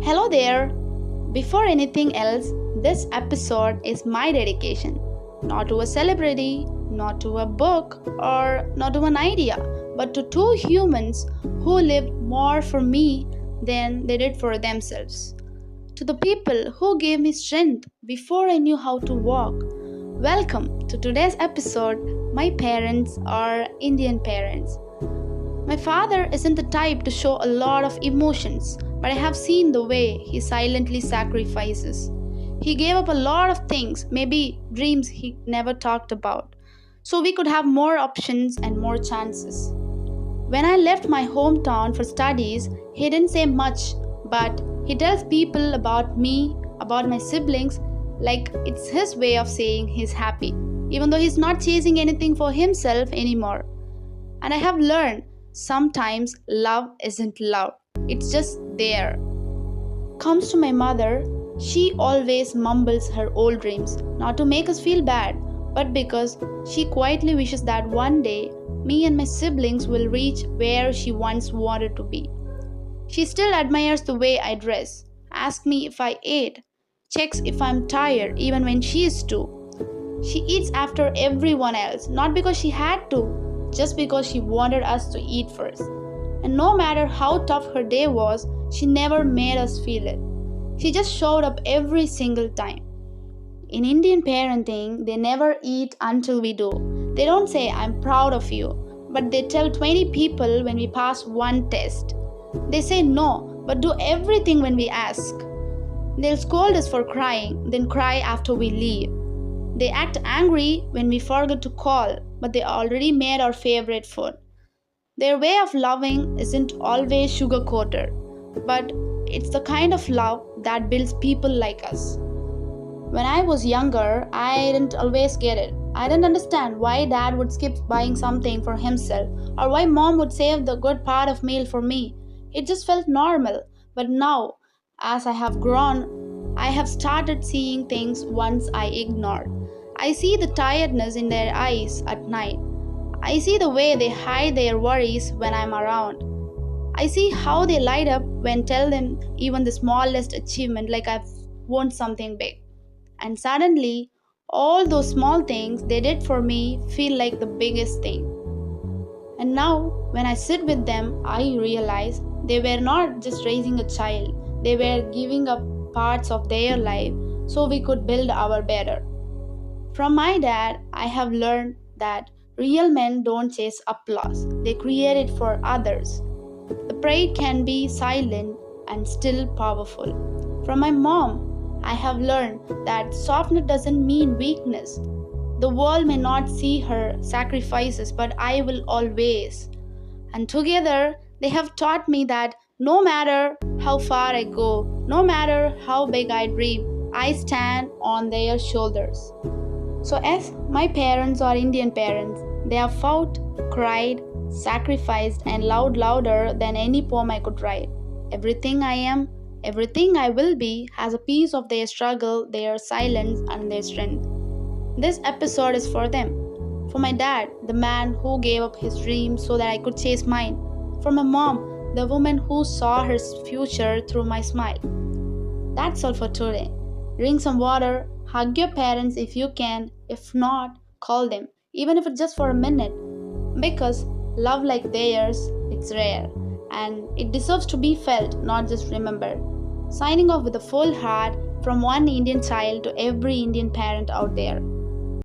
Hello there! Before anything else, this episode is my dedication. Not to a celebrity, not to a book, or not to an idea, but to two humans who lived more for me than they did for themselves. To the people who gave me strength before I knew how to walk. Welcome to today's episode. My parents are Indian parents. My father isn't the type to show a lot of emotions, but I have seen the way he silently sacrifices. He gave up a lot of things, maybe dreams he never talked about, so we could have more options and more chances. When I left my hometown for studies, he didn't say much, but he tells people about me, about my siblings, like it's his way of saying he's happy, even though he's not chasing anything for himself anymore. And I have learned sometimes love isn't loud, it's just there. Comes to my mother, she always mumbles her old dreams, not to make us feel bad, but because she quietly wishes that one day me and my siblings will reach where she once wanted to be. She still admires the way I dress, asks me if I ate, checks if I'm tired even when she is too. She eats after everyone else, not because she had to, just because she wanted us to eat first. And no matter how tough her day was, she never made us feel it. She just showed up every single time. In Indian parenting, they never eat until we do. They don't say, I'm proud of you, but they tell 20 people when we pass one test. They say no, but do everything when we ask. They'll scold us for crying, then cry after we leave. They act angry when we forget to call, but they already made our favorite food. Their way of loving isn't always sugar coated, but it's the kind of love that builds people like us. When I was younger, I didn't always get it. I didn't understand why dad would skip buying something for himself or why mom would save the good part of meal for me. It just felt normal. But now, as I have grown, I have started seeing things once I ignored. I see the tiredness in their eyes at night. I see the way they hide their worries when I'm around. I see how they light up when tell them even the smallest achievement like I've won something big. And suddenly, all those small things they did for me feel like the biggest thing. And now, when I sit with them, I realize they were not just raising a child, they were giving up parts of their life so we could build our better. From my dad, I have learned that real men don't chase applause, they create it for others. The pride can be silent and still powerful. From my mom, I have learned that softness doesn't mean weakness. The world may not see her sacrifices, but I will always. And together, they have taught me that no matter how far I go, no matter how big I dream, I stand on their shoulders. So, as my parents are Indian parents, they have fought, cried, sacrificed, and loved louder than any poem I could write. Everything I am, everything I will be, has a piece of their struggle, their silence, and their strength. This episode is for them. For my dad, the man who gave up his dreams so that I could chase mine. For my mom, the woman who saw her future through my smile. That's all for today. Drink some water, hug your parents if you can, if not, call them, even if it's just for a minute. Because love like theirs, it's rare, and it deserves to be felt, not just remembered. Signing off with a full heart from one Indian child to every Indian parent out there.